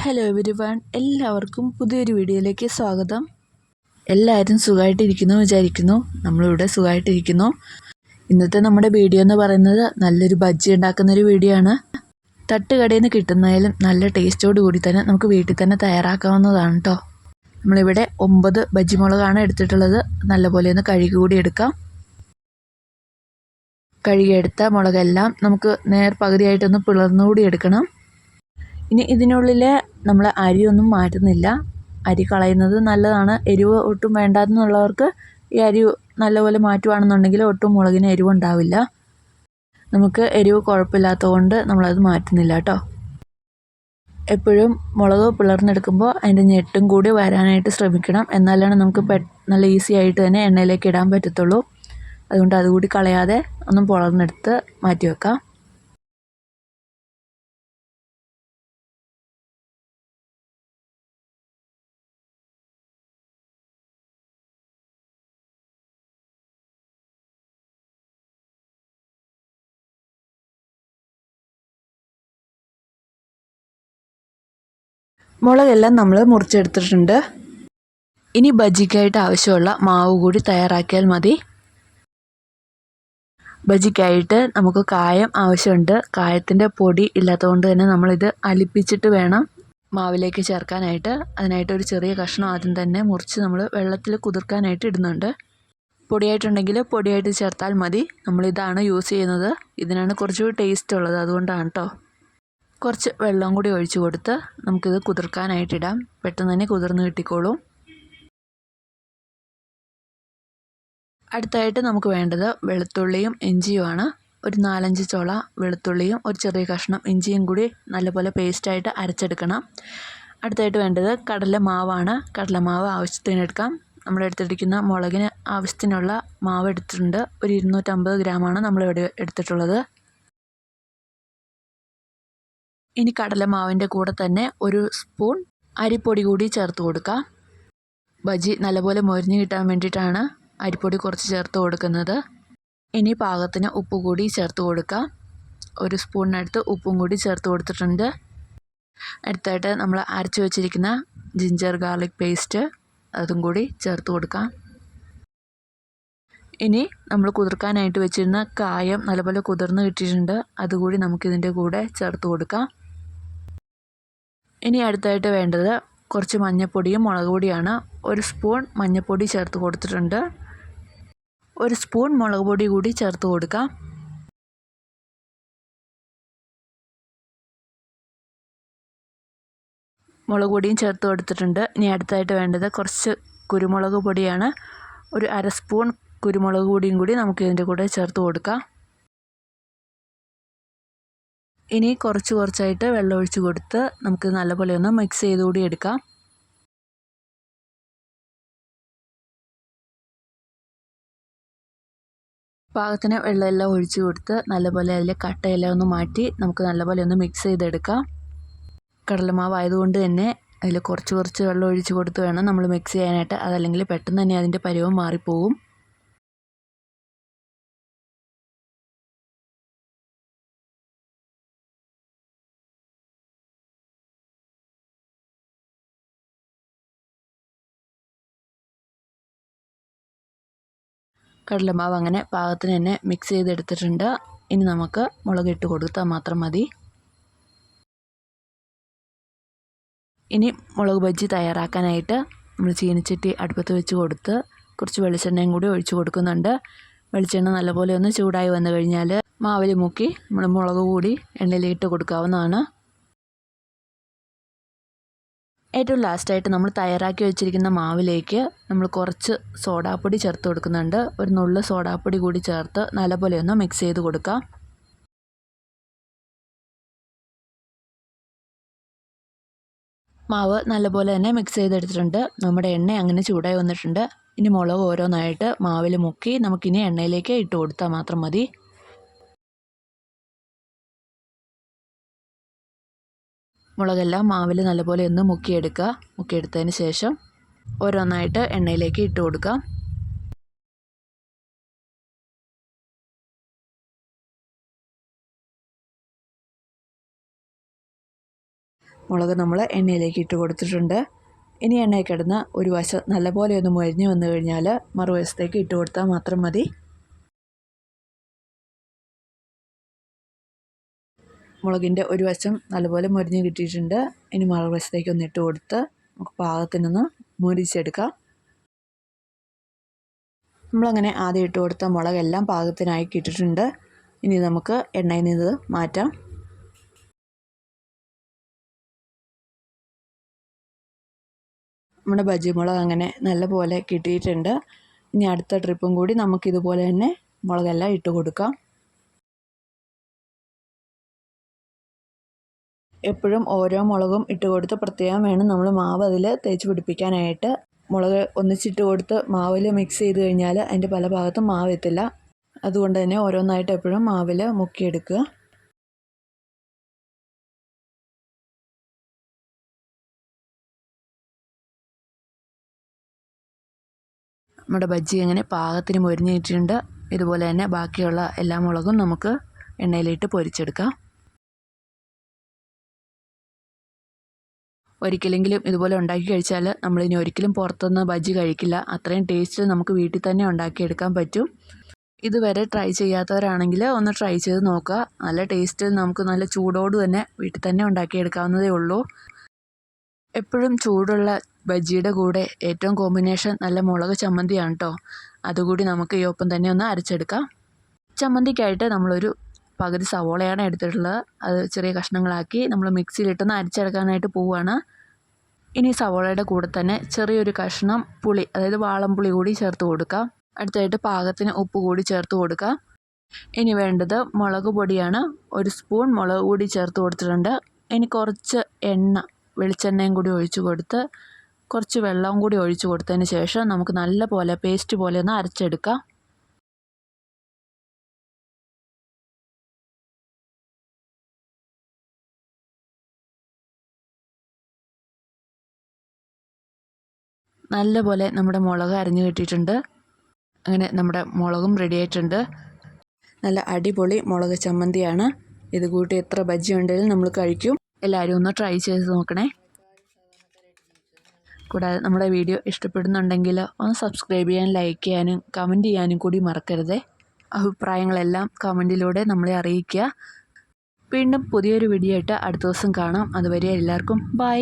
Hello everyone, എല്ലാവർക്കും പുതിയൊരു വീഡിയോയിലേക്ക് സ്വാഗതം. എല്ലാവരും സുഖമായിട്ടിരിക്കുന്നു വിചാരിക്കുന്നു. നമ്മളിവിടെ സുഖമായിട്ടിരിക്കുന്നു. ഇന്നത്തെ നമ്മുടെ വീഡിയോ എന്ന് പറയുന്നത് നല്ലൊരു ബജ്ജി ഉണ്ടാക്കുന്നൊരു വീഡിയോ ആണ്. തട്ടുകടയിൽ നിന്ന് കിട്ടുന്നതിലും നല്ല ടേസ്റ്റോട് കൂടി തന്നെ നമുക്ക് വീട്ടിൽ തന്നെ തയ്യാറാക്കാവുന്നതാണ് കേട്ടോ. നമ്മളിവിടെ 9 ബജ്ജി മുളകാണ് എടുത്തിട്ടുള്ളത്. നല്ലപോലെ ഒന്ന് കഴുകി കൂടി എടുക്കാം. കഴുകിയെടുത്ത മുളകെല്ലാം നമുക്ക് പകുതിയായിട്ടൊന്ന് പിളർന്നുകൂടി എടുക്കണം. ഇനി ഇതിനുള്ളിൽ നമ്മൾ അരിയൊന്നും മാറ്റുന്നില്ല. അരി കളയുന്നത് നല്ലതാണ്. എരിവ് ഒട്ടും വേണ്ടാന്നുള്ളവർക്ക് ഈ അരി നല്ലപോലെ മാറ്റുകയാണെന്നുണ്ടെങ്കിൽ ഒട്ടും മുളകിന് എരിവുണ്ടാവില്ല. നമുക്ക് എരിവ് കുഴപ്പമില്ലാത്തത് കൊണ്ട് നമ്മളത് മാറ്റുന്നില്ല കേട്ടോ. എപ്പോഴും മുളക് പിളർന്നെടുക്കുമ്പോൾ അതിൻ്റെ ഞെട്ടും കൂടി വരാനായിട്ട് ശ്രമിക്കണം. എന്നാലാണ് നമുക്ക് നല്ല ഈസി ആയിട്ട് തന്നെ എണ്ണയിലേക്ക് ഇടാൻ പറ്റത്തുള്ളൂ. അതുകൊണ്ട് അതുകൂടി കളയാതെ ഒന്നും പിളർന്നെടുത്ത് മാറ്റി വെക്കാം. മുളകെല്ലാം നമ്മൾ മുറിച്ചെടുത്തിട്ടുണ്ട്. ഇനി ബജ്ജിക്കായിട്ട് ആവശ്യമുള്ള മാവ് കൂടി തയ്യാറാക്കിയാൽ മതി. ബജ്ജിക്കായിട്ട് നമുക്ക് കായം ആവശ്യമുണ്ട്. കായത്തിൻ്റെ പൊടി ഇല്ലാത്തതുകൊണ്ട് തന്നെ നമ്മളിത് അലിപ്പിച്ചിട്ട് വേണം മാവിലേക്ക് ചേർക്കാനായിട്ട്. അതിനായിട്ട് ഒരു ചെറിയ കഷ്ണം ആദ്യം തന്നെ മുറിച്ച് നമ്മൾ വെള്ളത്തിൽ കുതിർക്കാനായിട്ട് ഇടുന്നുണ്ട്. പൊടിയായിട്ടുണ്ടെങ്കിൽ പൊടിയായിട്ട് ചേർത്താൽ മതി. നമ്മളിതാണ് യൂസ് ചെയ്യുന്നത്. ഇതിനാണ് കുറച്ചുകൂടി ടേസ്റ്റ് ഉള്ളത്, അതുകൊണ്ടാണ് കേട്ടോ. കുറച്ച് വെള്ളം കൂടി ഒഴിച്ച് കൊടുത്ത് നമുക്കിത് കുതിർക്കാനായിട്ടിടാം. പെട്ടെന്ന് തന്നെ കുതിർന്ന് കിട്ടിക്കോളും. അടുത്തായിട്ട് നമുക്ക് വേണ്ടത് വെളുത്തുള്ളിയും ഇഞ്ചിയുമാണ്. ഒരു 4-5 ചുള വെളുത്തുള്ളിയും ഒരു ചെറിയ കഷ്ണം ഇഞ്ചിയും കൂടി നല്ലപോലെ പേസ്റ്റായിട്ട് അരച്ചെടുക്കണം. അടുത്തായിട്ട് വേണ്ടത് കടലമാവാണ്. കടലമാവ് ആവശ്യത്തിന് എടുക്കാം. നമ്മൾ എടുത്തിരിക്കുന്ന മുളകിന് ആവശ്യത്തിനുള്ള മാവ് എടുത്തിട്ടുണ്ട്. ഒരു 250 ഗ്രാമാണ് നമ്മളിവിടെ എടുത്തിട്ടുള്ളത്. ഇനി കടലമാവിൻ്റെ കൂടെ തന്നെ ഒരു സ്പൂൺ അരിപ്പൊടി കൂടി ചേർത്ത് കൊടുക്കാം. ബജ്ജി നല്ലപോലെ മൊരിഞ്ഞ് കിട്ടാൻ വേണ്ടിയിട്ടാണ് അരിപ്പൊടി കുറച്ച് ചേർത്ത് കൊടുക്കുന്നത്. ഇനി പാകത്തിന് ഉപ്പ് കൂടി ചേർത്ത് കൊടുക്കാം. ഒരു സ്പൂണിനടുത്ത് ഉപ്പും കൂടി ചേർത്ത് കൊടുത്തിട്ടുണ്ട്. അടുത്തായിട്ട് നമ്മൾ അരച്ച് വെച്ചിരിക്കുന്ന ജിഞ്ചർ ഗാർലിക് പേസ്റ്റ് അതും കൂടി ചേർത്ത് കൊടുക്കാം. ഇനി നമ്മൾ കുതിർക്കാനായിട്ട് വെച്ചിരുന്ന കായം നല്ലപോലെ കുതിർന്ന് കിട്ടിയിട്ടുണ്ട്. അതുകൂടി നമുക്കിതിൻ്റെ കൂടെ ചേർത്ത് കൊടുക്കാം. ഇനി അടുത്തായിട്ട് വേണ്ടത് കുറച്ച് മഞ്ഞൾപ്പൊടിയും മുളക് പൊടിയാണ്. ഒരു സ്പൂൺ മഞ്ഞൾപ്പൊടി ചേർത്ത് കൊടുത്തിട്ടുണ്ട്. ഒരു സ്പൂൺ മുളക് പൊടി കൂടി ചേർത്ത് കൊടുക്കാം. മുളക് പൊടിയും ചേർത്ത് കൊടുത്തിട്ടുണ്ട്. ഇനി അടുത്തായിട്ട് വേണ്ടത് കുറച്ച് കുരുമുളക് പൊടിയാണ്. ഒരു 1/2 സ്പൂൺ കുരുമുളക് പൊടിയും കൂടി നമുക്ക് ഇതിൻ്റെ കൂടെ ചേർത്ത് കൊടുക്കാം. ഇനി കുറച്ചായിട്ട് വെള്ളം ഒഴിച്ച് കൊടുത്ത് നമുക്ക് നല്ലപോലെ ഒന്ന് മിക്സ് ചെയ്തുകൂടി എടുക്കാം. പാകത്തിന് വെള്ളമെല്ലാം ഒഴിച്ച് കൊടുത്ത് നല്ലപോലെ അതിലെ കട്ടയെല്ലാം ഒന്ന് മാറ്റി നമുക്ക് നല്ലപോലെ ഒന്ന് മിക്സ് ചെയ്തെടുക്കാം. കടലമാവ് ആയതുകൊണ്ട് തന്നെ അതിൽ കുറച്ച് വെള്ളം ഒഴിച്ച് കൊടുത്ത് വേണം നമ്മൾ മിക്സ് ചെയ്യാനായിട്ട്. അതല്ലെങ്കിൽ പെട്ടെന്ന് തന്നെ അതിൻ്റെ പരുവം മാറിപ്പോകും. കടലമാവ് അങ്ങനെ പാകത്തിന് തന്നെ മിക്സ് ചെയ്തെടുത്തിട്ടുണ്ട്. ഇനി നമുക്ക് മുളകിട്ട് കൊടുത്താൽ മാത്രം മതി. ഇനി മുളക് ബജ്ജി തയ്യാറാക്കാനായിട്ട് നമ്മൾ ചീനിച്ചട്ടി അടുപ്പത്ത് വെച്ച് കൊടുത്ത് കുറച്ച് വെളിച്ചെണ്ണയും കൂടി ഒഴിച്ച് കൊടുക്കുന്നുണ്ട്. വെളിച്ചെണ്ണ നല്ലപോലെ ഒന്ന് ചൂടായി വന്നു കഴിഞ്ഞാൽ മാവിൽ മുക്കി നമ്മൾ മുളക് കൂടി എണ്ണയിലിട്ട് കൊടുക്കാവുന്നതാണ്. ഏറ്റവും ലാസ്റ്റായിട്ട് നമ്മൾ തയ്യാറാക്കി വെച്ചിരിക്കുന്ന മാവിലേക്ക് നമ്മൾ കുറച്ച് സോഡാപ്പൊടി ചേർത്ത് കൊടുക്കുന്നുണ്ട്. ഒരു നുള്ള് സോഡാപ്പൊടി കൂടി ചേർത്ത് നല്ലപോലെ ഒന്ന് മിക്സ് ചെയ്ത് കൊടുക്കാം. മാവ് നല്ലപോലെ തന്നെ മിക്സ് ചെയ്തെടുത്തിട്ടുണ്ട്. നമ്മുടെ എണ്ണ അങ്ങനെ ചൂടായി വന്നിട്ടുണ്ട്. ഇനി മുളക് ഓരോന്നായിട്ട് മാവിൽ മുക്കി നമുക്കിനി എണ്ണയിലേക്ക് ഇട്ട് കൊടുത്താൽ മാത്രം മതി. മുളകെല്ലാം മാവിൽ നല്ലപോലെ ഒന്ന് മുക്കിയെടുക്കുക. മുക്കിയെടുത്തതിന് ശേഷം ഓരോന്നായിട്ട് എണ്ണയിലേക്ക് ഇട്ട് കൊടുക്കാം. മുളക് നമ്മൾ എണ്ണയിലേക്ക് ഇട്ട് കൊടുത്തിട്ടുണ്ട്. ഇനി എണ്ണയിൽ കിടന്ന് ഒരു വശം നല്ലപോലെ ഒന്ന് മൊരിഞ്ഞ് വന്നു കഴിഞ്ഞാൽ മറുവശത്തേക്ക് ഇട്ട് കൊടുത്താൽ മാത്രം മതി. മുളകിൻ്റെ ഒരു വശം നല്ലപോലെ മൊരിഞ്ഞ് കിട്ടിയിട്ടുണ്ട്. ഇനി മറുവശത്തേക്ക് ഒന്ന് ഇട്ട് കൊടുത്ത് നമുക്ക് പാകത്തിനൊന്ന് മുരിച്ചെടുക്കാം. നമ്മളങ്ങനെ ആദ്യം ഇട്ട് കൊടുത്ത മുളകെല്ലാം പാകത്തിനായി ഇട്ടിട്ടുണ്ട്. ഇനി നമുക്ക് എണ്ണയിൽ നിന്ന് മാറ്റാം. നമ്മുടെ ബജ്ജി മുളക് അങ്ങനെ നല്ലപോലെ കിട്ടിയിട്ടുണ്ട്. ഇനി അടുത്ത ട്രിപ്പും കൂടി നമുക്കിതുപോലെ തന്നെ മുളകെല്ലാം ഇട്ട് കൊടുക്കാം. എപ്പോഴും ഓരോ മുളകും ഇട്ട് കൊടുത്ത് പ്രത്യേകം വേണം നമ്മൾ മാവ് അതിൽ തേച്ച് പിടിപ്പിക്കാനായിട്ട്. മുളക് ഒന്നിച്ചിട്ട് കൊടുത്ത് മാവിൽ മിക്സ് ചെയ്ത് കഴിഞ്ഞാൽ അതിൻ്റെ പല ഭാഗത്തും മാവ് എത്തില്ല. അതുകൊണ്ട് തന്നെ ഓരോന്നായിട്ട് എപ്പോഴും മാവിൽ മുക്കിയെടുക്കുക. നമ്മുടെ ബജ്ജി അങ്ങനെ പാകത്തിന് മൊരിഞ്ഞിട്ടുണ്ട്. ഇതുപോലെ തന്നെ ബാക്കിയുള്ള എല്ലാ മുളകും നമുക്ക് എണ്ണയിലിട്ട് പൊരിച്ചെടുക്കാം. ഒരിക്കലെങ്കിലും ഇതുപോലെ ഉണ്ടാക്കി കഴിച്ചാൽ നമ്മളിനി ഒരിക്കലും പുറത്തുനിന്ന് ബജ്ജി കഴിക്കില്ല. അത്രയും ടേസ്റ്റ് നമുക്ക് വീട്ടിൽ തന്നെ ഉണ്ടാക്കിയെടുക്കാൻ പറ്റും. ഇതുവരെ ട്രൈ ചെയ്യാത്തവരാണെങ്കിൽ ഒന്ന് ട്രൈ ചെയ്ത് നോക്കുക. നല്ല ടേസ്റ്റ്, നമുക്ക് നല്ല ചൂടോട് തന്നെ വീട്ടിൽ തന്നെ ഉണ്ടാക്കിയെടുക്കാവുന്നതേ ഉള്ളൂ. എപ്പോഴും ചൂടുള്ള ബജ്ജിയുടെ കൂടെ ഏറ്റവും കോമ്പിനേഷൻ നല്ല മുളക് ചമ്മന്തിയാണ് കേട്ടോ. അതുകൂടി നമുക്ക് ഈ ഒപ്പം തന്നെ ഒന്ന് അരച്ചെടുക്കാം. ചമ്മന്തിക്കായിട്ട് നമ്മളൊരു പകുതി സവോളയാണ് എടുത്തിട്ടുള്ളത്. അത് ചെറിയ കഷ്ണങ്ങളാക്കി നമ്മൾ മിക്സിയിലിട്ടൊന്ന് അരച്ചെടുക്കാനായിട്ട് പോവുകയാണ്. ഇനി സവോളയുടെ കൂടെ തന്നെ ചെറിയൊരു കഷ്ണം പുളി, അതായത് വാളംപുളി കൂടി ചേർത്ത് കൊടുക്കാം. അടുത്തായിട്ട് പാകത്തിന് ഉപ്പ് കൂടി ചേർത്ത് കൊടുക്കാം. ഇനി വേണ്ടത് മുളക് പൊടിയാണ്. 1 സ്പൂൺ മുളക് പൊടി ചേർത്ത് കൊടുത്തിട്ടുണ്ട്. ഇനി കുറച്ച് എണ്ണ, വെളിച്ചെണ്ണയും കൂടി ഒഴിച്ച് കൊടുത്ത് കുറച്ച് വെള്ളവും കൂടി ഒഴിച്ച് കൊടുത്തതിന് ശേഷം നമുക്ക് നല്ല പോലെ പേസ്റ്റ് പോലെ ഒന്ന് അരച്ചെടുക്കാം. നല്ല പോലെ നമ്മുടെ മുളക് അരഞ്ഞു കിട്ടിയിട്ടുണ്ട്. അങ്ങനെ നമ്മുടെ മുളകും റെഡി ആയിട്ടുണ്ട്. നല്ല അടിപൊളി മുളക് ചമ്മന്തിയാണ്. ഇത് കൂട്ടി എത്ര ബജ്ജി ഉണ്ടെങ്കിലും നമ്മൾ കഴിക്കും. എല്ലാവരും ഒന്ന് ട്രൈ ചെയ്ത് നോക്കണേ. കൂടാതെ നമ്മുടെ വീഡിയോ ഇഷ്ടപ്പെടുന്നുണ്ടെങ്കിൽ ഒന്ന് സബ്സ്ക്രൈബ് ചെയ്യാനും ലൈക്ക് ചെയ്യാനും കമൻറ്റ് ചെയ്യാനും കൂടി മറക്കരുതേ. അഭിപ്രായങ്ങളെല്ലാം കമൻറ്റിലൂടെ നമ്മളെ അറിയിക്കുക. വീണ്ടും പുതിയൊരു വീഡിയോ ആയിട്ട് അടുത്ത ദിവസം കാണാം. അതുവരെ എല്ലാവർക്കും ബൈ.